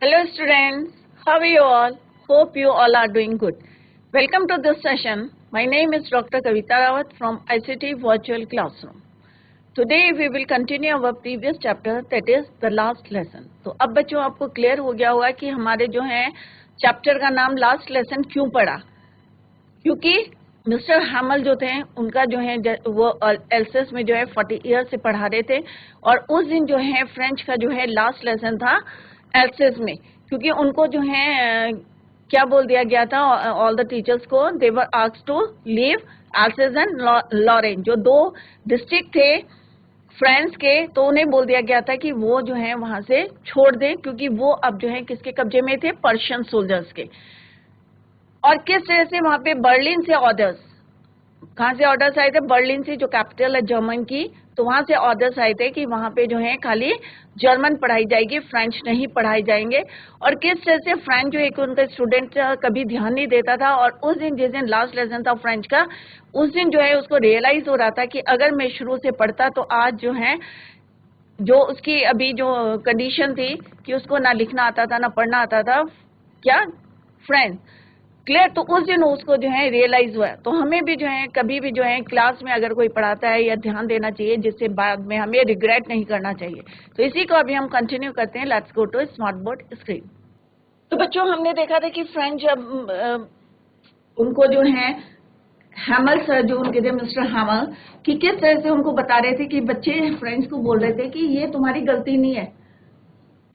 Hello students, how are you all? Hope you all are doing good. Welcome to this session. My name is Dr. Kavita Rawat from ICT Virtual Classroom. Today we will continue our previous chapter, that is the last lesson. तो अब बच्चों आपको clear हो गया होगा कि हमारे जो है चैप्टर का नाम लास्ट लेसन क्यों पड़ा, क्योंकि मिस्टर हैमल जो थे उनका जो है वो एलसेस में जो है 40 ईयर से पढ़ा रहे थे और उस दिन जो है फ्रेंच का जो है लास्ट लेसन था एलसेस में, क्योंकि उनको जो है क्या बोल दिया गया था ऑल द टीचर्स को, they were asked to leave Alsace and Lorraine, जो दो डिस्ट्रिक्ट थे फ्रांस के, तो उन्हें बोल दिया गया था कि वो जो है वहां से छोड़ दें, क्योंकि वो अब जो है किसके कब्जे में थे, पर्शियन सोल्जर्स के। और किस तरह से वहां पे बर्लिन से ऑर्डर्स, कहां से ऑर्डर्स आए थे, बर्लिन से जो कैपिटल है जर्मन की, तो वहां से ऑर्डर्स आए थे कि वहां पे जो है खाली जर्मन पढ़ाई जाएगी, फ्रेंच नहीं पढ़ाए जाएंगे। और किस तरह से फ्रेंच जो एक उनका स्टूडेंट कभी ध्यान नहीं देता था, और उस दिन जिस दिन लास्ट लेसन था फ्रेंच का, उस दिन जो है उसको रियलाइज हो रहा था कि अगर मैं शुरू से पढ़ता तो आज जो है जो उसकी अभी जो कंडीशन थी कि उसको ना लिखना आता था ना पढ़ना आता था, क्या, फ्रेंच, क्लियर। तो उस दिन उसको जो है रियलाइज हुआ। तो हमें भी जो है कभी भी जो है क्लास में अगर कोई पढ़ाता है या ध्यान देना चाहिए, जिससे बाद में हमें रिग्रेट नहीं करना चाहिए। तो इसी को अभी हम कंटिन्यू करते हैं। Let's go to smart board screen. तो बच्चों हमने देखा था कि फ्रेंच उनको जो है हैमल सर जो उनके थे मिस्टर हैमल, कि किस तरह से उनको बता रहे थे कि बच्चे फ्रेंच को बोल रहे थे कि ये तुम्हारी गलती नहीं है।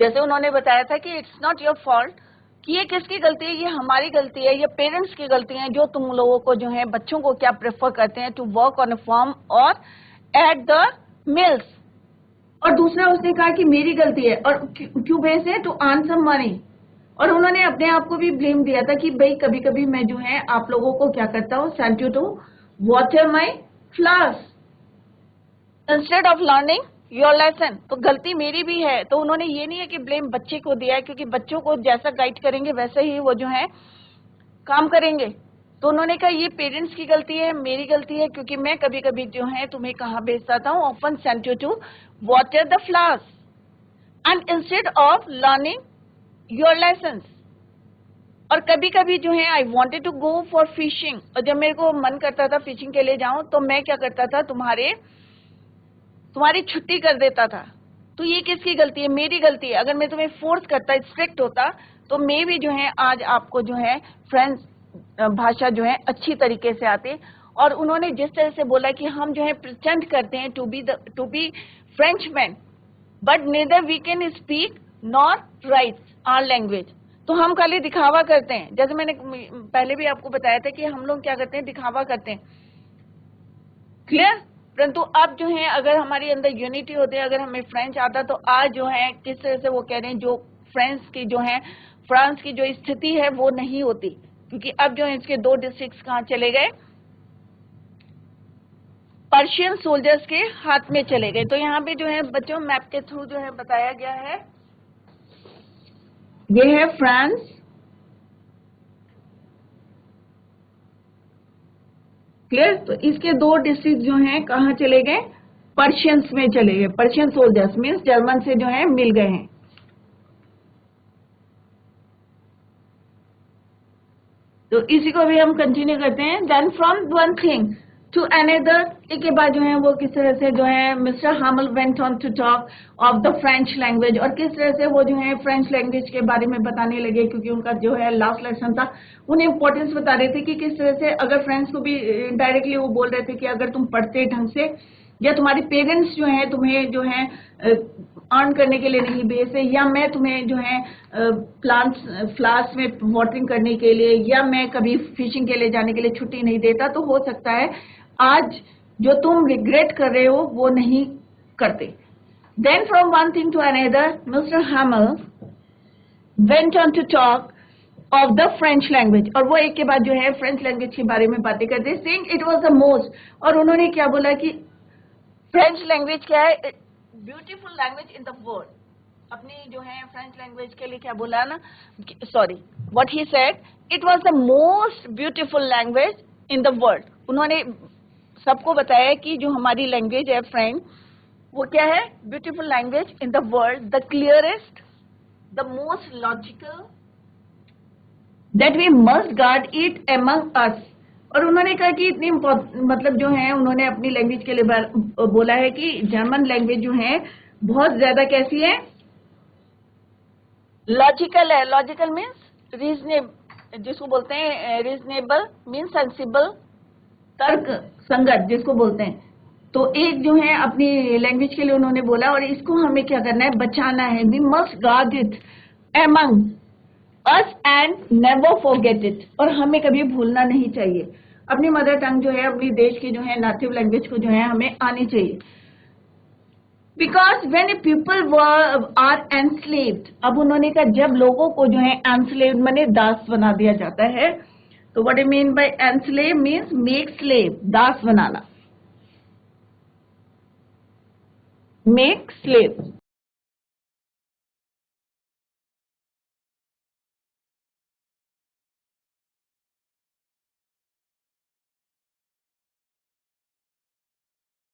जैसे उन्होंने बताया था कि इट्स नॉट योर फॉल्ट, कि ये किसकी गलती है, ये हमारी गलती है, ये पेरेंट्स की गलती है, जो तुम लोगों को जो है बच्चों को क्या प्रेफर करते हैं, to work on a farm और एट द मिल्स। और दूसरा उसने कहा कि मेरी गलती है, और क्यों बेस है, टू अर्न सम मनी। और उन्होंने अपने आप को भी ब्लेम दिया था कि भाई कभी कभी मैं जो है आप लोगों को क्या करता हूँ, sent you to water my flowers instead of learning your lesson. तो गलती मेरी भी है। तो उन्होंने ये नहीं है कि ब्लेम बच्चे को दिया है, क्योंकि बच्चों को जैसा गाइड करेंगे वैसे ही वो जो है काम करेंगे। तो उन्होंने कहा ये पेरेंट्स की गलती है, मेरी गलती है, क्योंकि मैं कभी कभी जो है तुम्हें कहाँ भेजता था, often sent you to water the flowers and instead of learning your lessons. और कभी कभी जो है I wanted to go for fishing, और जब मेरे को मन करता था फिशिंग के लिए जाऊं, तो मैं क्या करता था, तुम्हारी छुट्टी कर देता था। तो ये किसकी गलती है, मेरी गलती है। अगर मैं तुम्हें फोर्स करता, स्ट्रिक्ट होता, तो मैं भी जो है आज आपको जो है फ्रेंच भाषा जो है अच्छी तरीके से आती। और उन्होंने जिस तरह से बोला कि हम जो है प्रिटेंड करते हैं to be Frenchman, but neither we can speak nor write our language. तो हम खाली दिखावा करते हैं, जैसे मैंने पहले भी आपको बताया था कि हम लोग क्या करते हैं, दिखावा करते हैं, क्लियर। परंतु अब जो है अगर हमारे अंदर यूनिटी होती है, अगर हमें फ्रेंच आता, तो आज जो है किस तरह से वो कह रहे हैं, जो फ्रेंच की जो है फ्रांस की जो स्थिति है वो नहीं होती, क्योंकि अब जो है इसके दो डिस्ट्रिक्ट कहाँ चले गए, पर्शियन सोल्जर्स के हाथ में चले गए। तो यहाँ पे जो है बच्चों मैप के थ्रू जो है बताया गया है, ये है फ्रांस, क्लियर। तो इसके दो डिस्ट्रिक्ट जो हैं कहाँ चले गए, पर्शियंस में चले गए। पर्शियन सोल्जर्स मीन्स जर्मन से जो है मिल गए हैं। तो इसी को भी हम कंटिन्यू करते हैं। Then from one thing to another, इसके बाद जो है वो किस तरह से जो है mister Hamel went on to talk of the French language, और किस तरह से वो जो है फ्रेंच लैंग्वेज के बारे में बताने लगे, क्योंकि उनका जो है लास्ट लेसन था। उन्हें इंपॉर्टेंस बता रहे थे कि किस तरह से अगर फ्रेंच को भी डायरेक्टली वो बोल रहे थे कि अगर तुम पढ़ते ढंग से, या तुम्हारे पेरेंट्स जो है तुम्हें जो है अर्न करने के लिए नहीं भेजते, या मैं तुम्हें जो है प्लांट्स फ्लावर्स में वाटरिंग करने के लिए, या मैं कभी फिशिंग के लिए जाने के लिए छुट्टी नहीं देता, तो हो सकता है आज जो तुम रिग्रेट कर रहे हो वो नहीं करते। Then from one thing to another mister Hamel went on to talk of the French language, और वो एक के बाद जो है फ्रेंच लैंग्वेज के बारे में बातें करते, saying it was the most. और उन्होंने क्या बोला कि फ्रेंच लैंग्वेज क्या है, beautiful language in the world. अपनी जो है फ्रेंच लैंग्वेज के लिए क्या बोला ना, sorry, what he said, it was the most beautiful language in the world. उन्होंने सबको बताया कि जो हमारी लैंग्वेज है फ्रेंच, वो क्या है, beautiful language in the world, the clearest the most logical, that we must guard it among us. और उन्होंने कहा कि इतनी मतलब जो है उन्होंने अपनी लैंग्वेज के लिए बोला है कि जर्मन लैंग्वेज जो है बहुत ज्यादा कैसी है, लॉजिकल है. लॉजिकल मीन्स रीजनेबल, जिसको बोलते हैं रीजनेबल मीन्स सेंसिबल, तर्क संगत जिसको बोलते हैं. तो एक जो है अपनी लैंग्वेज के लिए उन्होंने बोला, और इसको हमें क्या करना है, बचाना है. We must guard it among us and never forget it. और हमें कभी भूलना नहीं चाहिए. अपनी मदर टंग जो है, अपनी देश की जो है नेटिव लैंग्वेज को जो है हमें आनी चाहिए. Because when people are enslaved, अब उन्होंने कहा जब लोगों को जो है enslaved माने दास बना दिया जाता है. तो what I mean by enslave means make slave, Das banana, make slave.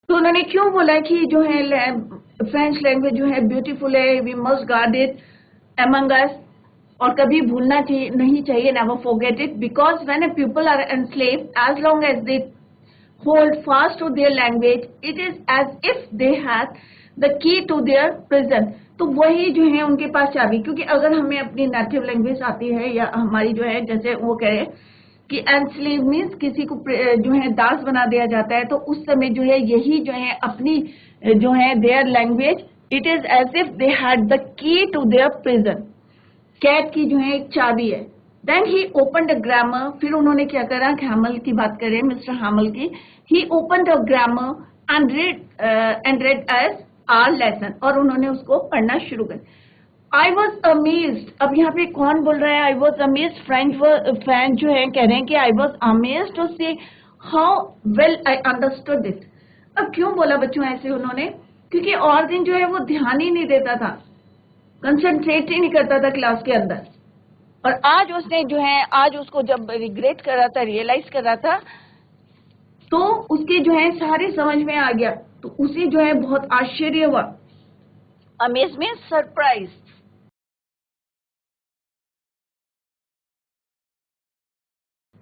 तो उन्होंने क्यों बोला कि जो है फ्रेंच लैंग्वेज जो है ब्यूटीफुल है, we must guard it among us, और कभी भूलना नहीं चाहिए, never forget it. Because when a people are enslaved, as long as they hold fast to their language, it is as if they had the key to their prison. तो वही जो है उनके पास चाबी. क्योंकि अगर हमें अपनी नेटिव लैंग्वेज आती है, या हमारी जो है जैसे वो कह रहे कि एनस्लेव मीन्स किसी को जो है दास बना दिया जाता है, तो उस समय जो है यही जो है अपनी जो है their language, it is as if they had the key to their prison. कैद की जो है एक चाबी है. Then he open the grammar. फिर उन्होंने क्या करा, हैमल की बात करें, मिस्टर हैमल की. He open the grammar and read as our lesson. और उन्होंने उसको पढ़ना शुरू कर. I was amazed. अब यहाँ पे कौन बोल रहा है, I was amazed. फ्रेंच जो है कह रहे हैं कि I was amazed to see how well I understood it. अब क्यों बोला बच्चों ऐसे उन्होंने, क्योंकि और दिन जो है वो ध्यान ही नहीं देता था, कंसंट्रेट ही नहीं करता था क्लास के अंदर. और आज उसने जो है, आज उसको जब रिग्रेट कर रहा था, रियलाइज कर रहा था, तो उसके जो है सारे समझ में आ गया. तो उसे जो है बहुत आश्चर्य हुआ. अमेज में सरप्राइज.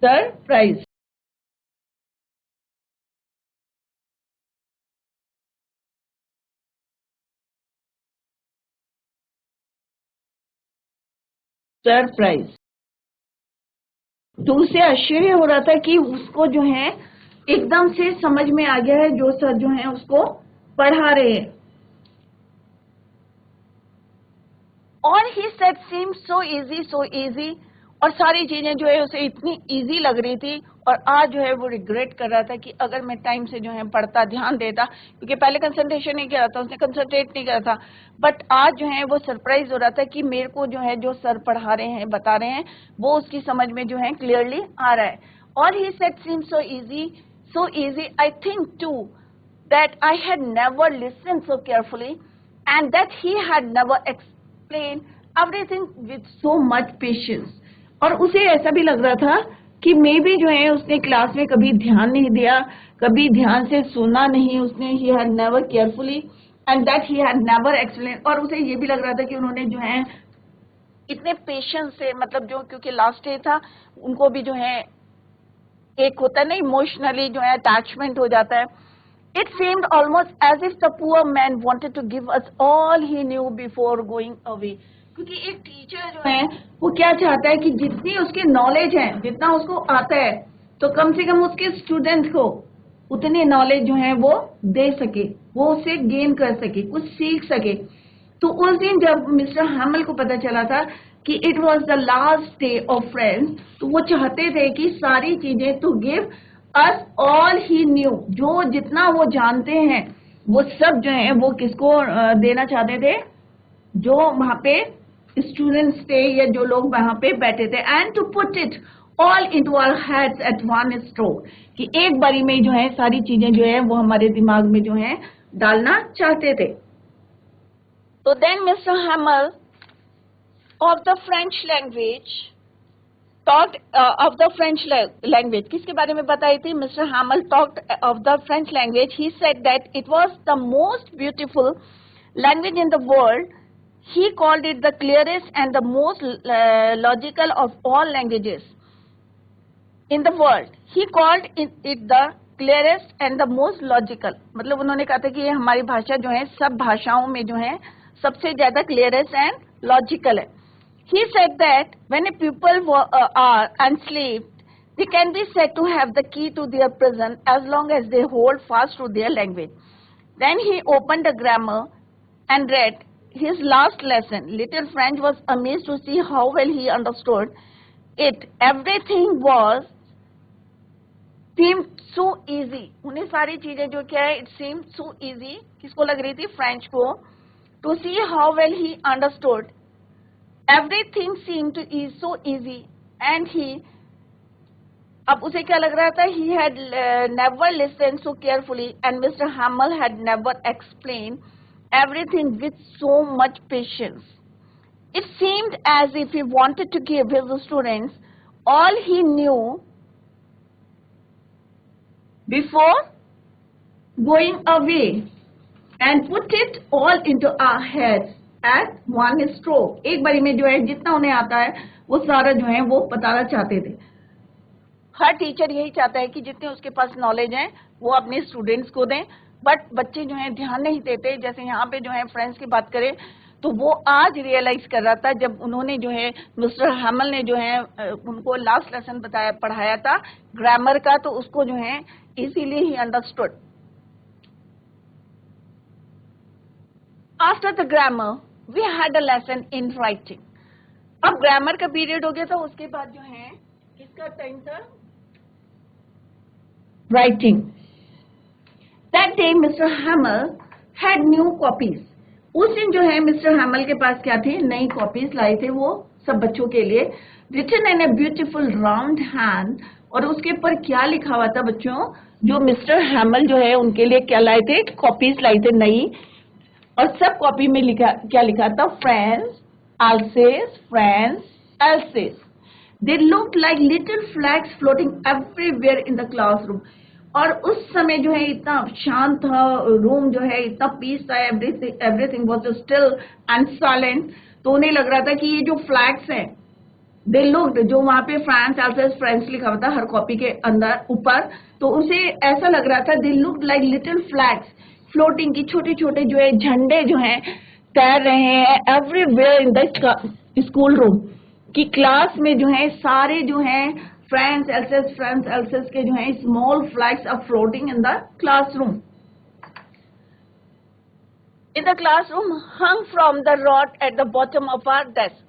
सरप्राइज. सरप्राइज. तो उसे आश्चर्य हो रहा था कि उसको जो है एकदम से समझ में आ गया है जो सर जो है उसको पढ़ा रहे हैं. और he said seem so easy. और सारी चीजें जो है उसे इतनी इजी लग रही थी. और आज जो है वो रिग्रेट कर रहा था कि अगर मैं टाइम से जो है पढ़ता, ध्यान देता, क्योंकि पहले कंसंट्रेशन नहीं किया था, उसने कंसंट्रेट नहीं करा था. बट आज जो है वो सरप्राइज हो रहा था कि मेरे को जो है जो सर पढ़ा रहे हैं, बता रहे हैं, वो उसकी समझ में जो है क्लियरली आ रहा है. और he said seem so easy. I think to that I had never listened so carefully and that he had never explained everything with so much patience. और उसे ऐसा भी लग रहा था कि मे बी जो है उसने क्लास में कभी ध्यान नहीं दिया, कभी ध्यान से सुना नहीं उसने. he had never carefully and that he had never explained. और उसे ये भी लग रहा था कि उन्होंने जो है इतने पेशेंस से, मतलब जो क्योंकि लास्ट डे था, उनको भी जो है एक होता है ना इमोशनली जो है अटैचमेंट हो जाता है. It seemed almost as if the poor man wanted to give us all he knew before going away. क्योंकि एक टीचर जो है वो क्या चाहता है कि जितनी उसकी नॉलेज है, जितना उसको आता है, तो कम से कम उसके स्टूडेंट को उतनी नॉलेज जो है वो दे सके, वो उसे गेन कर सके, कुछ सीख सके. तो उस दिन जब मिस्टर हैमल को पता चला था कि it was the last day of friends, तो वो चाहते थे कि सारी चीजें to give us all he knew, जो जितना वो जानते हैं वो सब जो है वो किसको देना चाहते थे, जो वहां पे स्टूडेंट्स थे या जो लोग वहां पे बैठे थे. And to put it all into our heads at one stroke, कि एक बारी में जो है सारी चीजें जो है वो हमारे दिमाग में जो है डालना चाहते थे. तो then mister Hamel of the French language talked of the French language. किसके बारे में बताई थी? Mr. Hamel talked of the French language. He said that it was the most beautiful language in the world. he called it the clearest and the most logical of all languages in the world. He called it the clearest and the most logical. मतलब उन्होंने कहा था कि ये हमारी भाषा जो है सब भाषाओं में जो है सबसे ज्यादा clearest and logical है. He said that when a people are enslaved, they can be said to have the key to their prison as long as they hold fast to their language. Then he opened the grammar and read his last lesson. Little French was amazed to see how well he understood it. Everything seemed so easy. उन्हें सारी चीजें जो क्या है, it seemed so easy. किसको लग रही थी? फ्रेंच को. To see how well he understood. Everything seemed to be so easy, and अब उसे क्या लग रहा था? He had never listened so carefully, and Mr. Hamel had never explained everything with so much patience. It seemed as if he wanted to give his students all he knew before going away and put it all into our heads at one stroke. एक बारी में जो है जितना उन्हें आता है वो सारा जो है वो बताना चाहते थे. हर टीचर यही चाहता है कि जितने उसके पास नॉलेज है वो अपने स्टूडेंट्स को दें, बट बच्चे जो है ध्यान नहीं देते. जैसे यहाँ पे जो है फ्रेंड्स की बात करें तो वो आज रियलाइज कर रहा था जब उन्होंने जो है मिस्टर हैमल ने जो है उनको लास्ट लेसन पढ़ाया था ग्रामर का, तो उसको जो है इसीलिए he understood. After the grammar we had a lesson in writing. अब ग्रामर का पीरियड हो गया था, उसके बाद जो है किसका टाइम था? Writing. That day mister हैमल had new copies. उस दिन जो है मिस्टर हैमल के पास क्या थे? नई कॉपीज लाए थे वो सब बच्चों के लिए. Written in a beautiful round hand. और उसके ऊपर क्या लिखा हुआ था बच्चों? जो मिस्टर हैमल जो है उनके लिए क्या लाए थे? कॉपीज लाई थे नई. और सब कॉपी में क्या लिखा था? Friends else's, friends else's. They looked like little flags floating everywhere in the classroom. और उस समय जो है इतना शांत था रूम, जो है इतना पीस था, everything was still and silent. तो उन्हें लग रहा था कि ये जो फ्लैग्स हैं, they looked, जो वहाँ पे फ्रांस एल्सेस फ्रेंड्स लिखा हुआ था हर कॉपी के अंदर ऊपर, तो उसे ऐसा लग रहा था they looked like little flags floating, की छोटे छोटे जो है झंडे जो हैं तैर रहे हैं everywhere in the school room. कि क्लास में जो है सारे जो हैं फ्रेंड्स एल्सेस के जो है small flags are floating in the classroom. In the classroom hung from the rod at the bottom of our desk.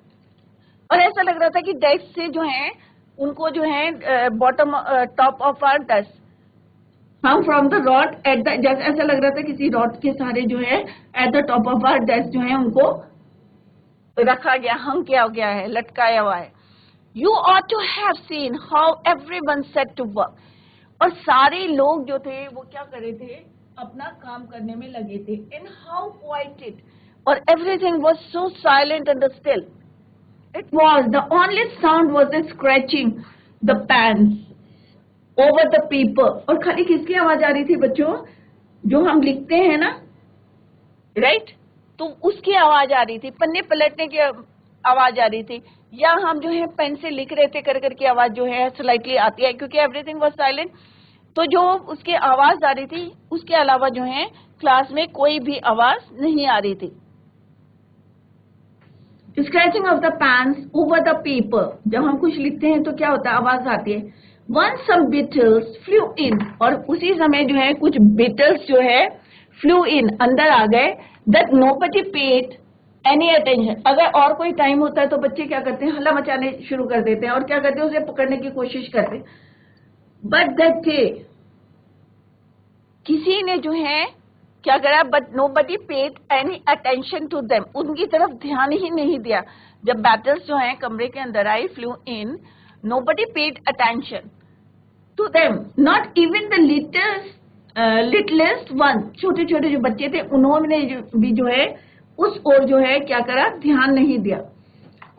और ऐसा लग रहा था कि डेस्क से जो है उनको जो है bottom top of our desk hung from the rod at the, जैसे ऐसा लग रहा था किसी रॉड के सारे जो है at the top of our desk जो है उनको रखा गया, हंग किया गया है, लटकाया हुआ है. You ought to have seen how everyone set to work. और सारे लोग जो थे वो क्या कर रहे थे? अपना काम करने में लगे थे. And how quiet it. और everything was so silent and still. It was the only sound was the scratching the pans over the paper. और खाली किसकी आवाज आ रही थी बच्चों? जो हम लिखते हैं ना, right? तो उसकी आवाज आ रही थी, पन्ने पलटने की आवाज आ रही थी, या हम जो है पेन से लिख रहे थे कर करके आवाज जो है स्लाइटली आती है, क्योंकि एवरीथिंग वाज साइलेंट. तो जो उसकी आवाज आ रही थी उसके अलावा जो है क्लास में कोई भी आवाज नहीं आ रही थी. Scratching of the pens over the paper. जब हम कुछ लिखते हैं तो क्या होता है? आवाज आती है. Once some beetles flew in. और उसी समय जो है कुछ beetles जो है flew in, अंदर आ गए. That nobody paid any attention. अगर और कोई टाइम होता है तो बच्चे क्या करते हैं? हल्ला मचाने शुरू कर देते हैं और क्या करते हैं? उसे पकड़ने की कोशिश करते हैं. But that day, किसी ने जो है क्या करा? But nobody paid any attention to them. उनकी तरफ ध्यान ही नहीं दिया. जब बैटल्स जो हैं कमरे के अंदर आई, flew in, nobody paid attention to them. Not even the littlest one. छोटे छोटे जो बच्चे थे उन्होंने भी जो है उस ओर जो है क्या करा? ध्यान नहीं दिया.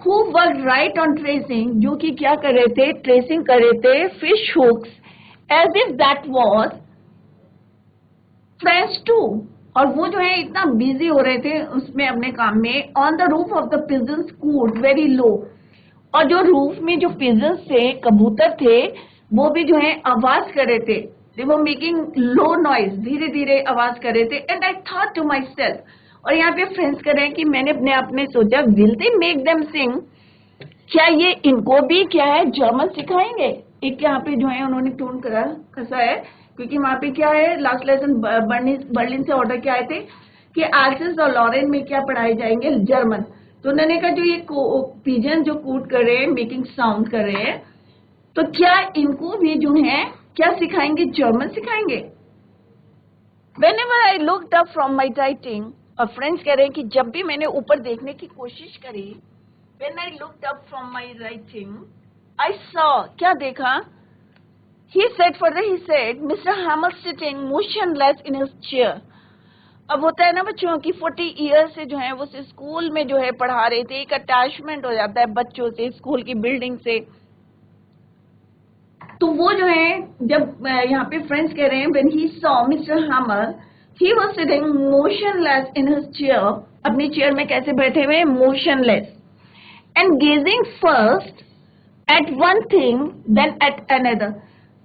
Who worked right on tracing. जो कि क्या कर रहे थे? ट्रेसिंग कर रहे थे fish hooks as if that was French too. और वो जो है इतना बिजी हो रहे थे उसमें अपने काम में. On the roof of the pigeons cooed very low. और जो रूफ में जो पिजन्स थे, कबूतर थे, वो भी जो है आवाज कर रहे थे. दे वर मेकिंग लो नॉइज, धीरे धीरे आवाज कर रहे थे. And I thought to myself, और यहाँ पे फ्रेंड्स कर रहे हैं कि मैंने अपने आप में सोचा, विल दे मेक देम सिंग, क्या ये इनको भी क्या है जर्मन सिखाएंगे. एक यहाँ पे जो है उन्होंने टोन करा कसा है, क्योंकि वहां पे क्या है, लास्ट लेसन बर्लिन से ऑर्डर क्या आए थे कि आल्सेस और लॉरेन में क्या पढ़ाए जाएंगे, जर्मन. तो उन्होंने कहा जो ये पिजन जो कूट कर रहे हैं, मेकिंग साउंड कर रहे हैं, तो क्या इनको भी जो है क्या सिखाएंगे, जर्मन सिखाएंगे. Whenever I looked up from my writing, और फ्रेंड्स कह रहे हैं कि जब भी मैंने ऊपर देखने की कोशिश करी, when I looked up from my writing, I saw, क्या देखा, he said, Mr. Hamel sitting motionless in his chair. अब होता है ना बच्चों की 40 ईयर से जो है वो स्कूल में जो है पढ़ा रहे थे, एक अटैचमेंट हो जाता है बच्चों से, स्कूल की बिल्डिंग से. तो वो जो है जब यहाँ पे फ्रेंड्स कह रहे हैं when he saw Mr. Hamel, he was sitting motionless in his chair, अपनी चेयर में कैसे बैठे हुए, motionless, and gazing first at one thing then at another.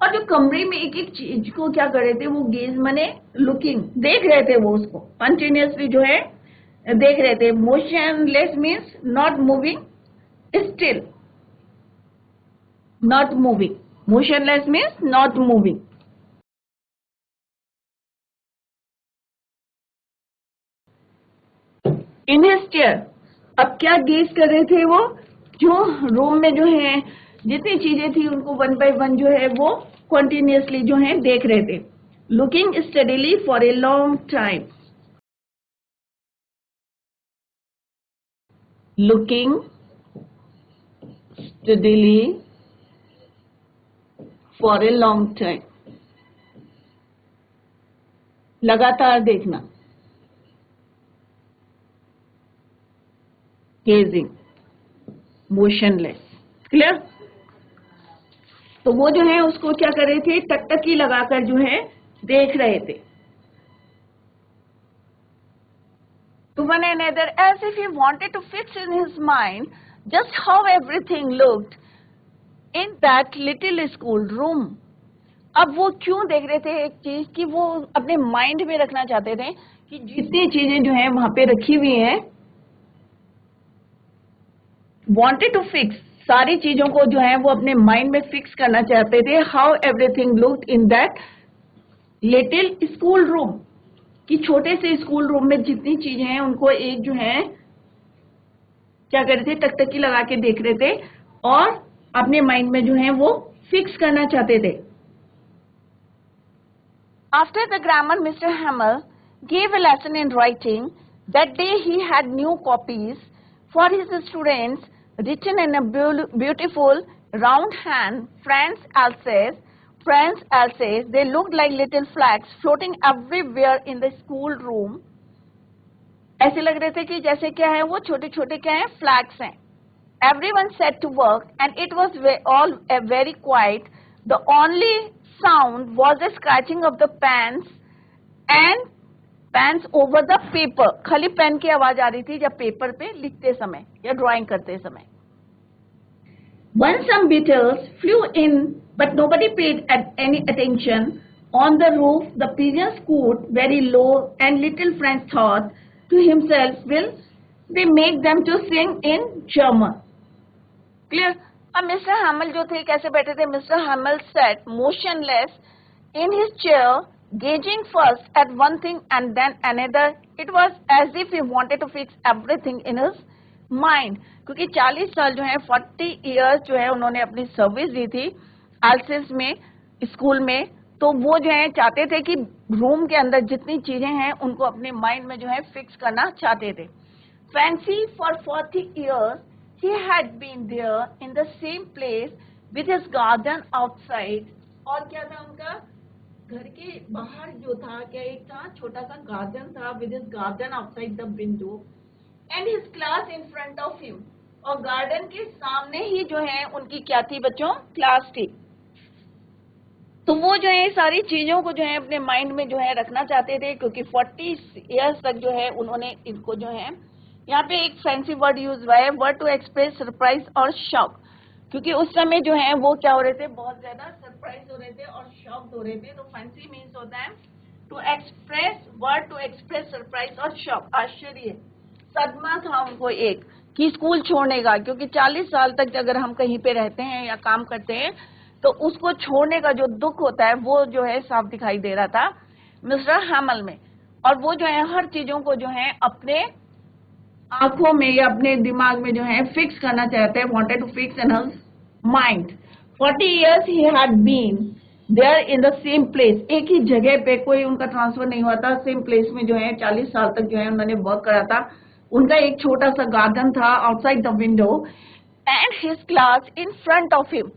और जो कमरे में एक एक चीज को क्या कर रहे थे, वो गेज मने लुकिंग, देख रहे थे वो उसको कंटिन्यूअसली जो है देख रहे थे. Motionless means not moving, still, not moving. Motionless means not moving. In his chair, अब क्या गेज कर रहे थे वो, जो रूम में जो है जितनी चीजें थी उनको वन बाय वन जो है वो कंटिन्यूअसली जो है देख रहे थे. Looking steadily for a long time. Looking steadily for a long time, लगातार देखना. Gazing, motionless. क्लियर. तो वो जो है उसको क्या कर रहे थे, टकटकी लगाकर जो है देख रहे थे. To one another, as if he wanted to fix in his mind just how everything looked in that little school room. अब वो क्यों देख रहे थे एक चीज कि वो अपने माइंड में रखना चाहते थे कि जितनी चीजें जो है वहां पे रखी हुई हैं, wanted to fix, सारी चीजों को जो है वो अपने माइंड में फिक्स करना चाहते थे. How everything looked in that little school room, कि छोटे से स्कूल रूम में जितनी चीजें हैं उनको एक जो है क्या कर रहे थे, टकटकी लगा के देख रहे थे और अपने माइंड में जो है वो फिक्स करना चाहते थे. After the grammar, Mr. Hamel gave a lesson in writing. That day he had new copies for his students, written in a beautiful round hand, France Alsace. France Alsace. They looked like little flags floating everywhere in the school room. ऐसे लग रहे थे कि जैसे क्या है वो छोटे छोटे क्या है, फ्लैग्स हैं. Everyone set to work and it was all very quiet. The only sound was the scratching of the pens and pens over the paper. खाली पेन की आवाज आ रही थी जब पेपर पे लिखते समय या ड्राइंग करते समय. Once some beetles flew in, but nobody paid any attention. On the roof, the pigeons cooed very low, and little Franz thought to himself, "Will they make them to sing in German?" Clear? अब mister Hamel जो थे कैसे बैठे थे, mister हैमल sat motionless in his chair, gazing first at one thing and then another. It was as if he wanted to fix everything in his mind. क्योंकि 40 साल जो है 40 इयर्स जो है उन्होंने अपनी सर्विस दी थी एल्सेस में, स्कूल में. तो वो जो है चाहते थे कि रूम के अंदर जितनी चीजें हैं उनको अपने माइंड में जो है फिक्स करना चाहते थे. Fancy for 40 years he had been there in the same place with his garden outside. और क्या था उनका, घर के बाहर जो था क्या एक था छोटा सा गार्डन था, with his garden outside the window and his class in front of him. और गार्डन के सामने ही जो है उनकी क्या थी बच्चों, क्लास थी. तो वो जो है सारी चीजों को जो है अपने माइंड में जो है रखना चाहते थे, क्योंकि 40 इयर्स तक जो है उन्होंने इनको जो है, यहाँ पे एक फैंसी वर्ड यूज हुआ है, वर्ड टू एक्सप्रेस सरप्राइज और शॉक, क्योंकि उस समय जो है वो क्या हो रहे थे, बहुत ज्यादा सरप्राइज हो रहे थे और शॉक्ड हो रहे थे। तो फैंसी मीन्स होता है to express, word to express surprise और शॉक, आश्चर्य, सदमा था उनको एक कि स्कूल छोड़ने का, क्योंकि 40 साल तक अगर हम कहीं पे रहते हैं या काम करते हैं तो उसको छोड़ने का जो दुख होता है वो जो है साफ दिखाई दे रहा था मिस्टर हैमल में। और वो जो है हर चीजों को जो है अपने आंखों में या अपने दिमाग में जो है फिक्स करना चाहते हैं, wanted to fix in his mind. 40 years he had been there in the same place, एक ही जगह पे, कोई उनका ट्रांसफर नहीं हुआ था, सेम प्लेस में जो है 40 साल तक जो है उन्होंने वर्क करा था। उनका एक छोटा सा गार्डन था outside the window and his class in front of him,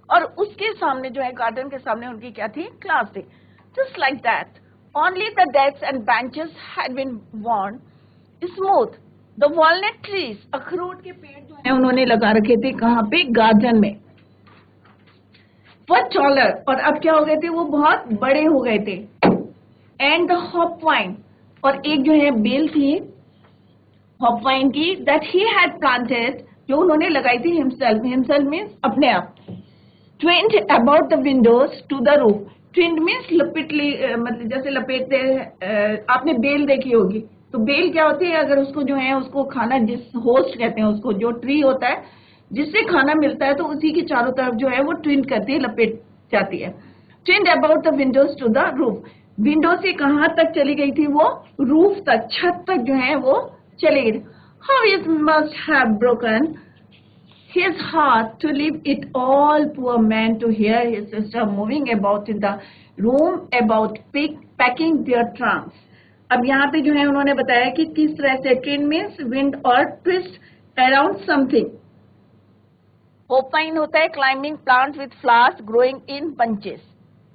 और उसके सामने जो है गार्डन के सामने उनकी क्या थी, क्लास थी। Just like that only the desk and benches had been worn smooth, the walnut trees, अखरोट के पेड़ जो है उन्होंने लगा रखे थे, कहाँ पे, गार्डन में। वह टॉलर, और अब क्या हो गए थे, वो बहुत बड़े हो गए थे। एंड द हॉपवाइन, और एक जो है बेल थी हॉपवाइन की, दैट ही हैड प्लांटेड, जो उन्होंने लगाई थी हिमसेल्फ, हिमसेल्फ मीन्स अपने आप, twined about the windows to the roof, twined means लपेटली, मतलब जैसे लपेटते हैं, आपने बेल देखी होगी, तो बेल क्या होती है, अगर उसको जो है उसको खाना, जिस होस्ट कहते हैं उसको, जो ट्री होता है जिससे खाना मिलता है, तो उसी के चारों तरफ जो है वो ट्विंड करती है, लपेट जाती है। Twined about the windows to the roof, window से कहां तक चली गई थी वो, रूफ तक, छत तक जो है वो चली गई। How it must have broken his heart to leave it all, poor man, to hear his sister moving about in the room about packing their trunks. अब यहाँ पे जो है उन्होंने बताया कि किस तरह से, ट्विन मीन्स विंड और ट्विस्ट अराउंड समथिंग। होपाइन होता है climbing plant with flowers growing in bunches,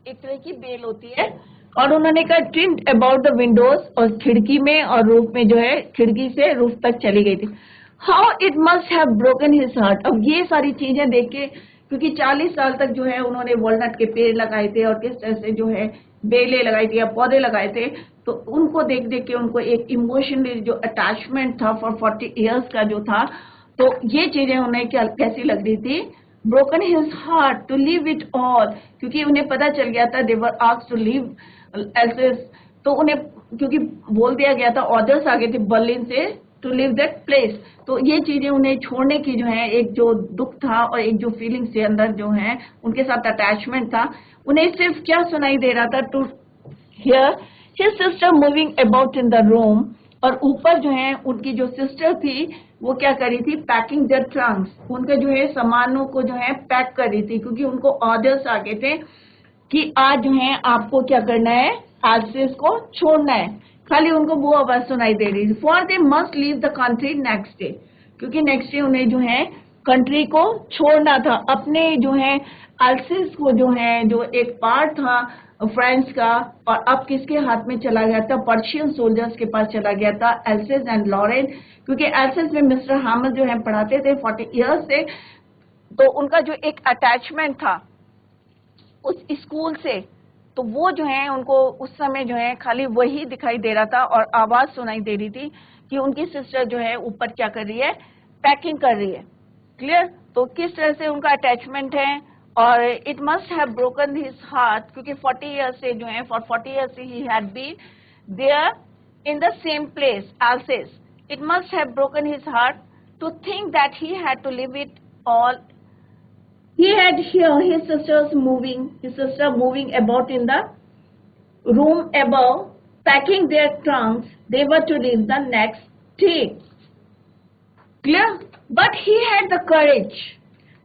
एक तरह की बेल होती है। और उन्होंने कहा ट्विंड अबाउट द विंडोज, और खिड़की में और रूफ में जो है, खिड़की से रूफ तक चली गई थी। How it must have broken his heart, अब ये सारी चीजें देख के, क्योंकि 40 साल तक जो है उन्होंने वॉलनट के पेड़ लगाए थे और किस तरह से जो है बेलें लगाई थी या पौधे लगाए थे, तो उनको देख देख के उनको एक इमोशनली जो अटैचमेंट था फॉर 40 इयर्स का जो था, तो ये चीजें उन्हें क्या कैसी लग रही थी, broken his heart to leave it all, क्योंकि उन्हें पता चल गया था, they were asked to leave Alsace, तो उन्हें क्योंकि बोल दिया गया था, ऑर्डर्स आ गए थे बर्लिन से टू लिव दैट प्लेस, तो ये चीजें उन्हें छोड़ने की जो है, एक जो दुख था और एक जो फीलिंग से अंदर जो है उनके साथ अटैचमेंट था, उन्हें सिर्फ क्या सुनाई दे रहा था, to hear his sister moving about in the room, और ऊपर जो है उनकी जो सिस्टर थी वो क्या कर रही थी, पैकिंग देयर ट्रंक्स, उनके जो है सामानों को जो है पैक कर रही थी, क्योंकि उनको ऑर्डर्स आ गए थे कि आज जो है आपको क्या करना है, आज से इसको छोड़ना है। खाली उनको वो आवाज सुनाई दे रही थी, for they must leave the country next day, क्योंकि नेक्स्ट डे उन्हें जो है कंट्री को छोड़ना था, अपने जो है अल्सेस को जो है, जो एक पार्ट था फ्रांस का, और अब किसके हाथ में चला गया था, पर्शियन सोल्जर्स के पास चला गया था, एल्सेस एंड लॉरेन, क्योंकि एल्सेस में मिस्टर हैमल जो है पढ़ाते थे 40 इयर्स से, तो उनका जो एक अटैचमेंट था उस स्कूल से, तो वो जो है उनको उस समय जो है खाली वही दिखाई दे रहा था, और आवाज सुनाई दे रही थी कि उनकी सिस्टर जो है ऊपर क्या कर रही है, पैकिंग कर रही है। क्लियर, तो किस तरह से उनका अटैचमेंट है, और it must have broken his heart, क्योंकि 40 इयर्स से जो है, for 40 years he had been there in the same place Alsace, it must have broken his heart to think that he had to leave it all. He had here his sister moving about in the room above, packing their trunks. They were to leave the next day. Clear? But he had the courage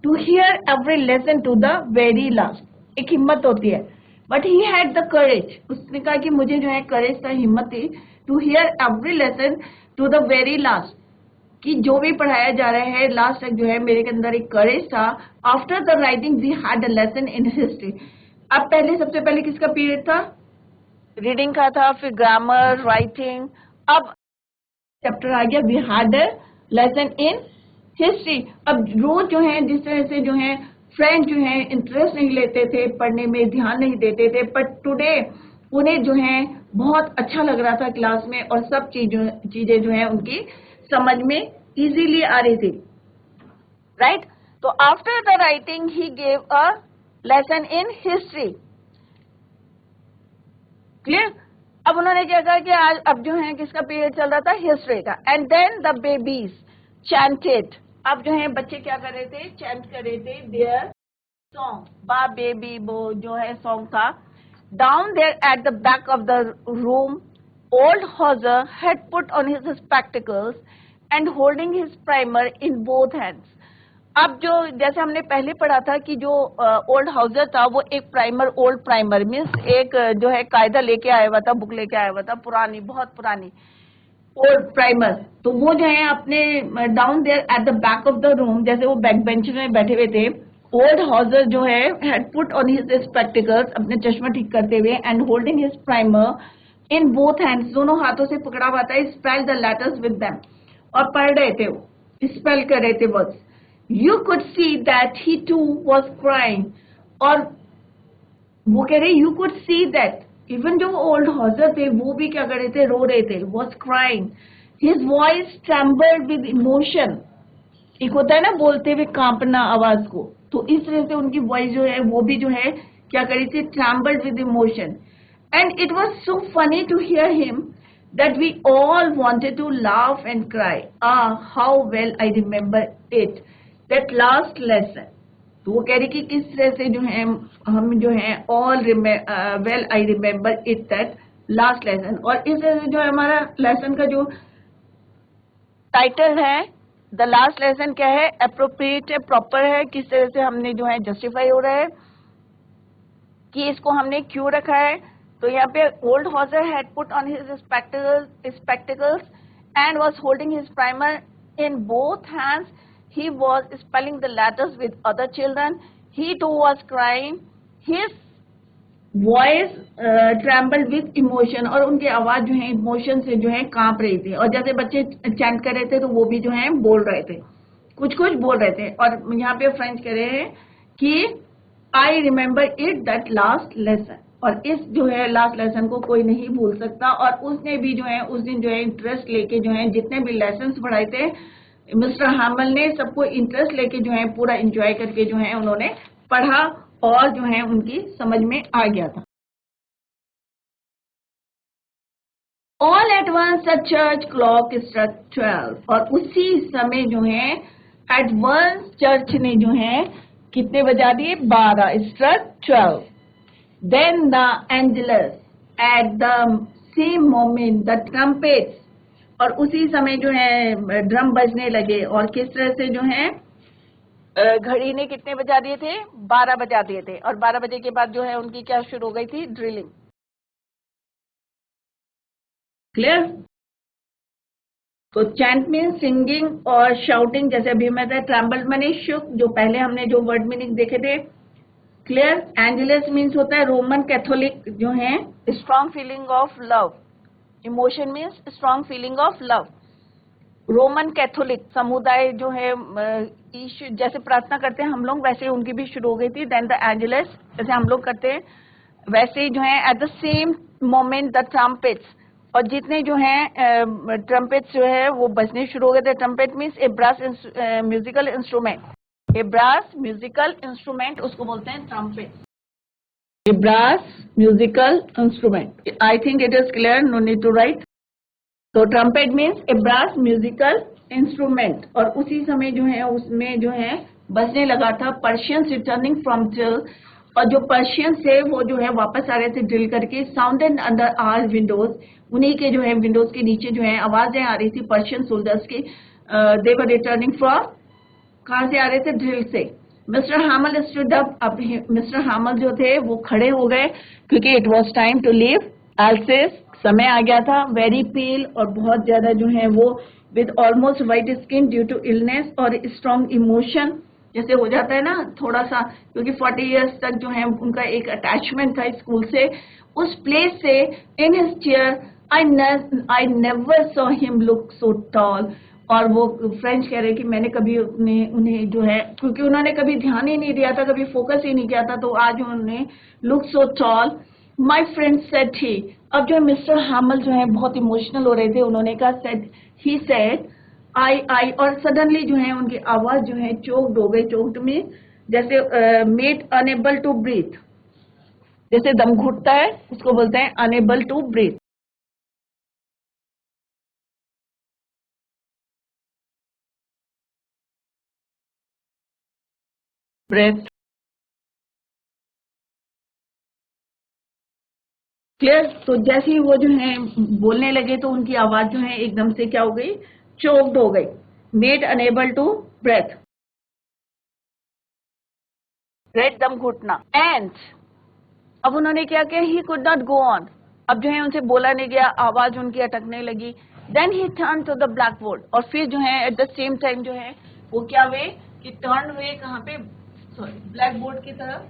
to hear every lesson to the very last. एक हिम्मत होती है. But he had the courage. उसने कहा कि मुझे जो है courage था, हिम्मत थी, to hear every lesson to the very last. कि जो भी पढ़ाया जा रहा है लास्ट तक जो है, मेरे के अंदर एक करेज था. After the writing we had a lesson in history. अब पहले सबसे पहले किसका पीरियड था, रीडिंग का था, फिर ग्रामर, राइटिंग, अब चैप्टर आ गया we had a lesson in history. अब रोज जो है जिस तरह से जो है फ्रेंड जो है इंटरेस्ट नहीं लेते थे, पढ़ने में ध्यान नहीं देते थे, बट टुडे उन्हें जो है बहुत अच्छा लग रहा था क्लास में और सब चीजें जो है उनकी समझ में इजीली आ रही थी, राइट? तो after the writing he gave a lesson in history. Clear? अब उन्होंने क्या कहा कि आज अब जो है किसका पीरियड चल रहा था, हिस्ट्री का। And then the babies chanted. अब जो है बच्चे क्या कर रहे थे, चैंट कर रहे थे देयर सॉन्ग, बा बेबी बो जो है सॉन्ग था। Down there at the back of the room old Hauser had put on his spectacles and holding his primer in both hands. अब जो जैसे हमने पहले पढ़ा था कि जो ओल्ड हाउसर था वो एक प्राइमर, ओल्ड प्राइमर मीन्स एक जो है कायदा लेके आया हुआ था, बुक लेके आया हुआ था, पुरानी, बहुत पुरानी ओल्ड प्राइमर। तो वो जो है अपने down there at the back of the room, जैसे वो बैक बेंच में बैठे हुए थे, ओल्ड हाउसर जो है had put on his spectacles, अपने चश्मा ठीक करते हुए, and holding his primer in both hands, दोनों हाथों से पकड़ा हुआ था, spell the letters with them, और पढ़ रहे थे, वो स्पेल कर रहे थे words. You could see that he too was crying, और वो कह रहे you could see that even जो old hauser थे वो भी क्या कर रहे थे, रो रहे थे, was crying. His voice trembled with emotion. एक होता है ना बोलते हुए कांपना आवाज को, तो इस तरह से उनकी वॉइस जो है वो भी जो है क्या कर रही थी, trembled with emotion. And it was so funny to hear him that we all wanted to laugh and cry. Ah, how well I remember it. That last lesson. तो वो कह रही कि किस तरह से जो है हम जो है all well I remember it, that last lesson. और इस तरह से जो है हमारा लेसन का जो टाइटल है द लास्ट लेसन क्या है, अप्रोप्रिएट है, प्रॉपर है, किस तरह से हमने जो है जस्टिफाई हो रहा है कि इसको हमने क्यों रखा है। तो यहाँ पे old Hauser had put on his spectacles and was holding his primer in both hands. He was spelling the letters with other children. He too was crying. His voice trembled with emotion. और उनकी आवाज जो है emotion से जो है कांप रही थी, और जैसे बच्चे चैंट कर रहे थे तो वो भी जो है बोल रहे थे, कुछ कुछ बोल रहे थे। और यहाँ पे फ्रेंच कह रहे हैं कि I remember it, that last lesson. और इस जो है लास्ट लेसन को कोई नहीं भूल सकता। और उसने भी जो है उस दिन जो है इंटरेस्ट लेके जो है जितने भी लेसन पढ़ाए थे मिस्टर हैमल ने, सबको इंटरेस्ट लेके जो है पूरा एंजॉय करके जो है उन्होंने पढ़ा और जो है उनकी समझ में आ गया था। All at once the church clock struck 12, और उसी समय जो है एट वंस चर्च ने जो है कितने बजा दिए, 12, struck 12. Then the Angelus at the same moment the trumpets, और उसी समय जो है ड्रम बजने लगे। और किस तरह से जो है घड़ी ने कितने बजा दिए थे, 12 बजा दिए थे। और 12 बजे के बाद जो है उनकी क्या शुरू हो गई थी, ड्रिलिंग। क्लियर? तो चैंट मीन सिंगिंग और शाउटिंग, जैसे अभी मैं था ट्रम्बल मनी शुक, जो पहले हमने जो वर्ड मीनिंग देखे थे। क्लियर? एंजेलस मीन्स होता है रोमन कैथोलिक जो है, strong feeling of love, emotion means strong feeling of love. Roman Catholic समुदाय जो है जैसे प्रार्थना करते हैं हम लोग, वैसे उनकी भी शुरू हो गई थी। देन द एंजेलस, जैसे हम लोग करते हैं वैसे ही जो है at the same moment the trumpets, और जितने जो है ट्रम्पेट्स जो है वो बजने शुरू हो गए थे। Trumpet means a brass musical instrument, a brass musical instrument उसको बोलते हैं trumpet, a brass musical instrument. I think it is clear, no need to write. तो trumpet means a brass musical instrument, और उसी समय जो है उसमें जो है बजने लगा था। पर्शियंस रिटर्निंग फ्रॉम ड्रिल, और जो पर्शियंस थे वो जो है वापस आ रहे थे ड्रिल करके। साउंडेड अंडर आवर विंडोज, उन्हीं के जो है विंडोज के नीचे जो है आवाजें आ रही थी पर्शियन सोल्जर्स की। दे वर रिटर्निंग फ्रॉम, कहाँ से आ रहे थे, ड्रिल से। मिस्टर हैमल स्टूड अप, अब मिस्टर हैमल जो थे वो खड़े हो गए क्योंकि it was time to leave Alsace, समय आ गया था। वेरी पेल, और बहुत ज्यादा जो है वो with almost white skin due to illness और स्ट्रॉन्ग इमोशन, जैसे हो जाता है ना थोड़ा सा, क्योंकि 40 इयर्स तक जो है उनका एक अटैचमेंट था स्कूल से, उस प्लेस से। In his chair I never saw him look so tall, और वो फ्रेंच कह रहे कि मैंने कभी उन्हें जो है, क्योंकि उन्होंने कभी ध्यान ही नहीं दिया था, कभी फोकस ही नहीं किया था, तो आज उन्होंने look so tall, my friend said he. अब जो मिस्टर हैमल जो है बहुत इमोशनल हो रहे थे, उन्होंने कहा सेड, ही सेड आई, और सडनली जो है उनकी आवाज जो है चोक्ड हो गई। चोक्ड में जैसे मेड अनेबल टू ब्रीथ, जैसे दम घुटता है उसको बोलते हैं unable to breathe. Breath clear. तो जैसे ही वो जो है बोलने लगे तो उनकी आवाज जो है एकदम से क्या हो गई, चोक्ड हो गई। Made unable to breathe, breathe दम घुटना। एंड अब उन्होंने क्या किया, he could not go on, अब जो है उनसे बोला नहीं गया, आवाज उनकी अटकने लगी। Then he turn to the blackboard, और फिर जो है एट द सेम टाइम जो है वो क्या वे कि टर्न वे कहाँ पे, सॉरी ब्लैक बोर्ड की तरफ,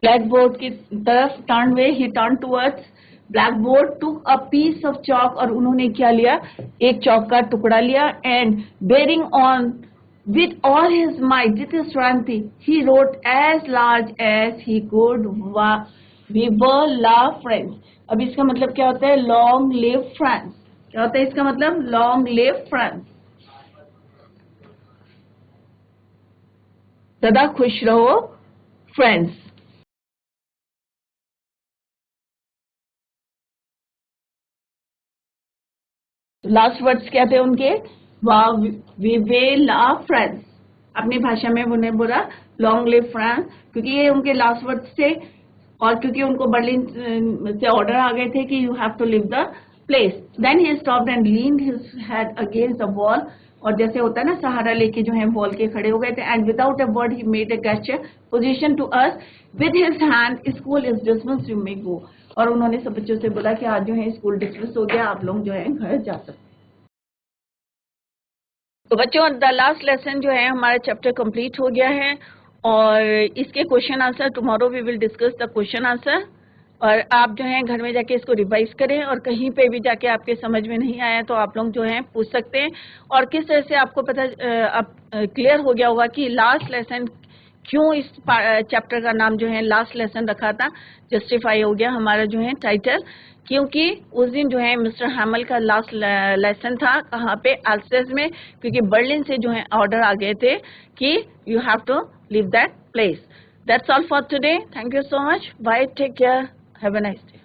ब्लैक बोर्ड की तरफ टर्न वे, he turn towards blackboard, took a piece of chalk, और उन्होंने क्या लिया, एक चौक का टुकड़ा लिया। And bearing on with all his might, जितनी strength थी, he wrote as large as he could, we were la friends। अब इसका मतलब क्या होता है, long live friends। क्या होता है इसका मतलब, long live friends, सदा खुश रहो फ्रेंड्स। लास्ट वर्ड्स क्या थे उनके, वी वे ला फ्रेंड्स, अपनी भाषा में उन्हें बोला लॉन्ग लिव फ्रांस, क्योंकि ये उनके लास्ट वर्ड्स थे। और क्योंकि उनको बर्लिन से ऑर्डर आ गए थे कि you have to leave the place. Then he stopped and leaned his head against the wall, और जैसे होता है ना सहारा लेके जो है वॉल के खड़े हो गए थे। And without a word he made a gesture position to us with his hand, school is dismissed, you may go. और उन्होंने सब बच्चों से बोला कि आज जो है स्कूल डिसमिस हो गया, आप लोग जो है घर जा सकते। तो बच्चों द लास्ट लेसन जो है हमारा चैप्टर कंप्लीट हो गया है, और इसके question answer tomorrow we will discuss the question answer. और आप जो है घर में जाके इसको रिवाइज करें, और कहीं पे भी जाके आपके समझ में नहीं आया तो आप लोग जो है पूछ सकते हैं। और किस तरह से आपको पता अब क्लियर हो गया होगा कि लास्ट लेसन क्यों इस चैप्टर का नाम जो है लास्ट लेसन रखा था, जस्टिफाई हो गया हमारा जो है टाइटल, क्योंकि उस दिन जो है मिस्टर हैमल का लास्ट लेसन था कहाँ पे, अल्सेस में, क्योंकि बर्लिन से जो है ऑर्डर आ गए थे कि you have to leave that place. That's all for today, thank you so much, bye, take care, have a nice day.